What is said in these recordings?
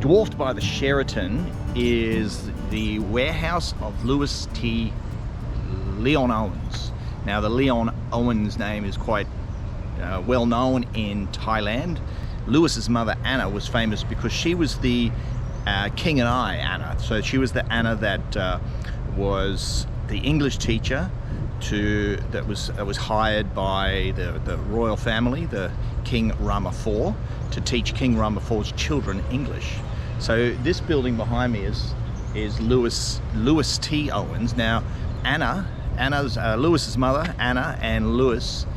Dwarfed by the Sheraton is the warehouse of Leonowens. Now the Leonowens name is quite well known in Thailand. Lewis's mother Anna was famous because she was the King and I Anna. So she was the Anna that was the English teacher that was hired by the royal family, the King Rama IV, to teach King Rama IV's children English. So this building behind me is Lᴜڌᴇ Wᴟδs. Now Lewis's mother Anna and Lewis,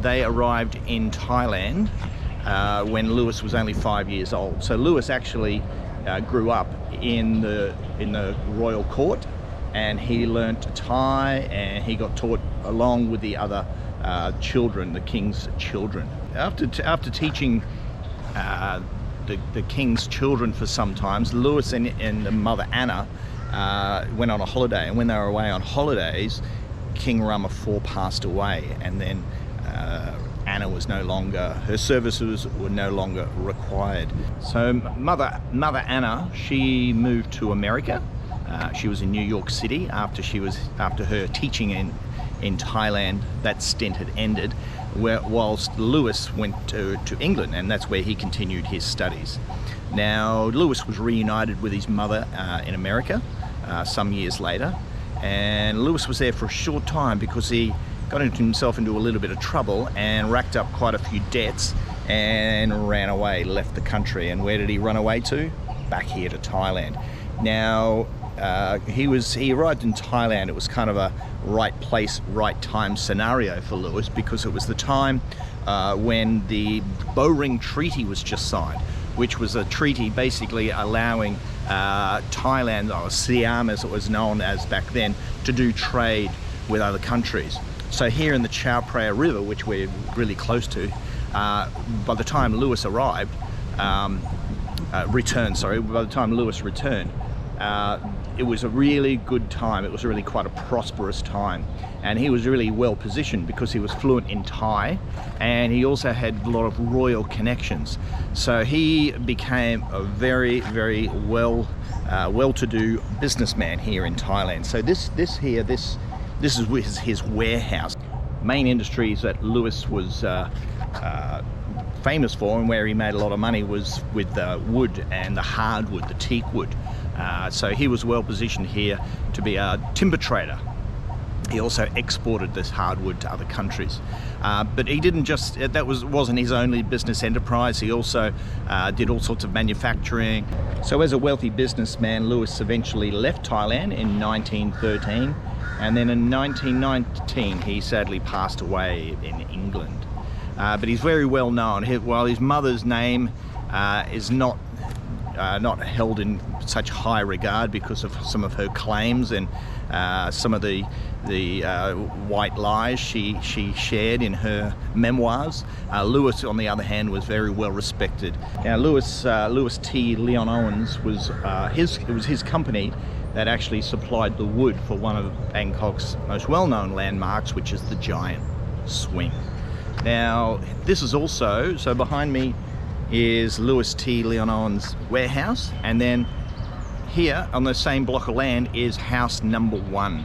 they arrived in Thailand when Lewis was only 5 years old. So Lewis actually grew up in the royal court, and he learnt Thai, and he got taught along with the other children, the king's children. After teaching the king's children for some time, Lewis and the mother Anna went on a holiday, and when they were away on holidays, King Rama IV passed away, and then Anna was no longer, her services were no longer required. So mother Anna, she moved to America. She was in New York City after her teaching in Thailand. That stint had ended, whilst Lewis went to England, and that's where he continued his studies. Now Lewis was reunited with his mother in America some years later, and Lewis was there for a short time because he got himself into a little bit of trouble and racked up quite a few debts and ran away, left the country. And where did he run away to? Back here to Thailand. Now he arrived in Thailand. It was kind of a right place, right time scenario for Lewis, because it was the time when the Boring Treaty was just signed, which was a treaty basically allowing Thailand, or Siam as it was known as back then, to do trade with other countries. So here in the Chao Phraya River, which we're really close to, by the time Lewis returned, it was a really good time. It was really quite a prosperous time, and he was really well positioned because he was fluent in Thai, and he also had a lot of royal connections. So he became a very, very well-to-do businessman here in Thailand. So this is his warehouse. Main industries that Lewis was famous for, and where he made a lot of money, was with wood and the hardwood, the teak wood. So he was well positioned here to be a timber trader. He also exported this hardwood to other countries. But he didn't just, wasn't his only business enterprise. He also did all sorts of manufacturing. So as a wealthy businessman, Lewis eventually left Thailand in 1913. And then in 1919, he sadly passed away in England. But he's very well known. While his mother's name is not held in such high regard because of some of her claims and some of the white lies she shared in her memoirs, Lewis, on the other hand, was very well respected. Now Lᴜڌᴇ Leonowens was his company that actually supplied the wood for one of Bangkok's most well-known landmarks, which is the giant swing. Now this is also, so behind me is Lᴜڌᴇ Leonowens' warehouse, and then here on the same block of land is house number 1.